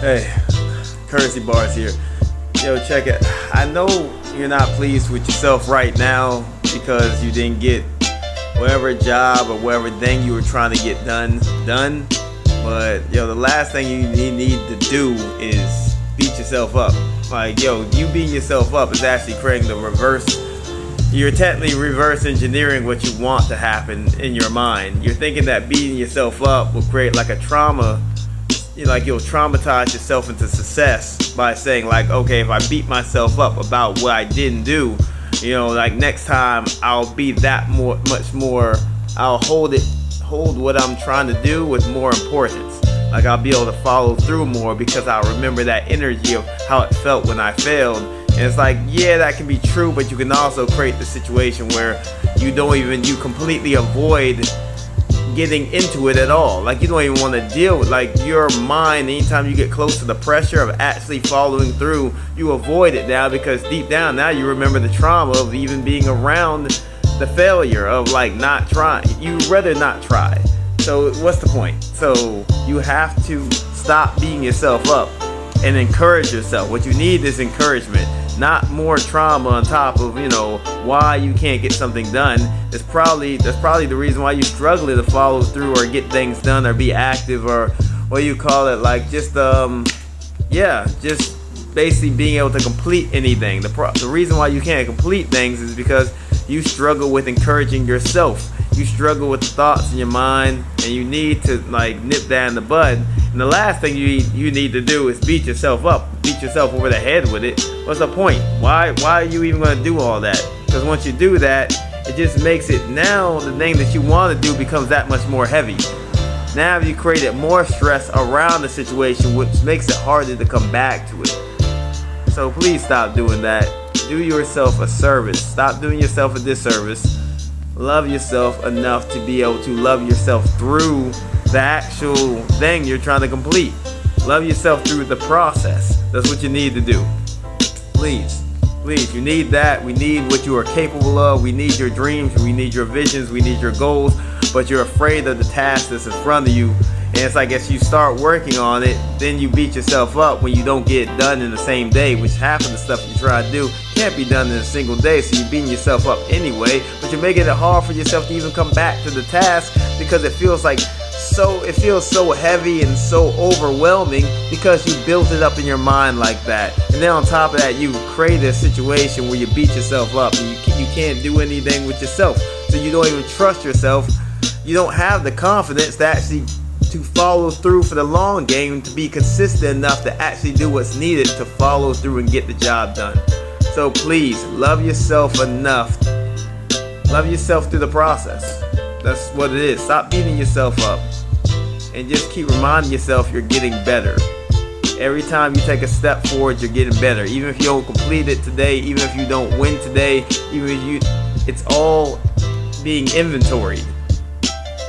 Hey, Courtesy Bars here. Yo, check it. I know you're not pleased with yourself right now because you didn't get whatever job or whatever thing you were trying to get done. But yo, the last thing you need to do is beat yourself up. Like, yo, you beating yourself up is actually creating the reverse. You're technically reverse engineering what you want to happen in your mind. You're thinking that beating yourself up will create like a trauma. Like, you'll traumatize yourself into success by saying like, okay, if I beat myself up about what I didn't do, like next time I'll be that much more. I'll hold what I'm trying to do with more importance. Like, I'll be able to follow through more because I'll remember that energy of how it felt when I failed. And it's like, yeah, that can be true, but you can also create the situation where you completely avoid getting into it at all. Like, you don't even want to deal with, like, your mind, anytime you get close to the pressure of actually following through, you avoid it now because deep down now you remember the trauma of even being around the failure of like not trying. You'd rather not try. So what's the point? So you have to stop beating yourself up and encourage yourself. What you need is encouragement, not more trauma on top of why you can't get something done. That's probably the reason why you're struggling to follow through or get things done or be active, or what you call it, like just basically being able to complete anything. The reason why you can't complete things is because you struggle with encouraging yourself. You struggle with the thoughts in your mind, and you need to like nip that in the bud. And the last thing you need to do is beat yourself up, beat yourself over the head with it. What's the point? Why are you even going to do all that? Because once you do that, it just makes it, now the thing that you want to do becomes that much more heavy. Now you created more stress around the situation, which makes it harder to come back to it. So please stop doing that. Do yourself a service. Stop doing yourself a disservice. Love yourself enough to be able to love yourself through the actual thing you're trying to complete. Love yourself through the process. That's what you need to do. Please, you need that. We need what you are capable of. We need your dreams. We need your visions. We need your goals. But you're afraid of the task that's in front of you. And it's like, as you start working on it, then you beat yourself up when you don't get it done in the same day, which half of the stuff you try to do can't be done in a single day, so you're beating yourself up anyway, but you're making it hard for yourself to even come back to the task because it feels so heavy and so overwhelming because you built it up in your mind like that. And then on top of that, you create a situation where you beat yourself up and you can't do anything with yourself, so you don't even trust yourself. You don't have the confidence to follow through for the long game, to be consistent enough to actually do what's needed to follow through and get the job done. So please, love yourself enough. Love yourself through the process. That's what it is. Stop beating yourself up and just keep reminding yourself you're getting better. Every time you take a step forward, you're getting better. Even if you don't complete it today, even if you don't win today, it's all being inventoried.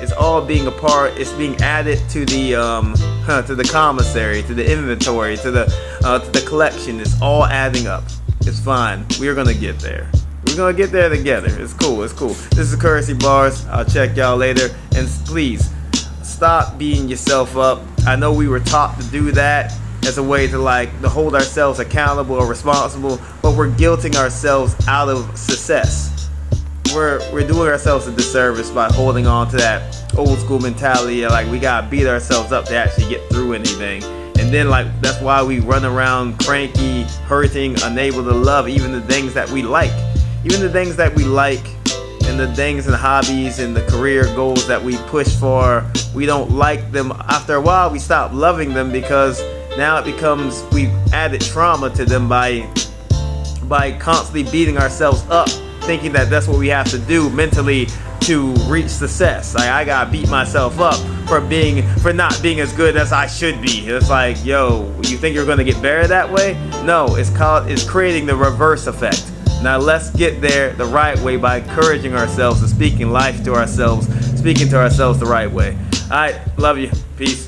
It's all being a part. It's being added to the commissary, to the inventory, to the collection. It's all adding up. It's fine. We're gonna get there. We're gonna get there together. It's cool. This is Courtesy Bars. I'll check y'all later. And please stop beating yourself up. I know we were taught to do that as a way to to hold ourselves accountable or responsible, but we're guilting ourselves out of success. We're doing ourselves a disservice by holding on to that old school mentality of like we gotta beat ourselves up to actually get through anything. And then that's why we run around cranky, hurting, unable to love even the things that we like. Even the things that we like and the things and hobbies and the career goals that we push for, we don't like them. After a while we stop loving them because now it becomes, we've added trauma to them by constantly beating ourselves up, thinking that that's what we have to do mentally to reach success. Like, I gotta beat myself up for not being as good as I should be. It's like, yo, you think you're gonna get better that way? No, it's creating the reverse effect. Now let's get there the right way by encouraging ourselves and speaking life to ourselves, speaking to ourselves the right way. Alright, love you. Peace.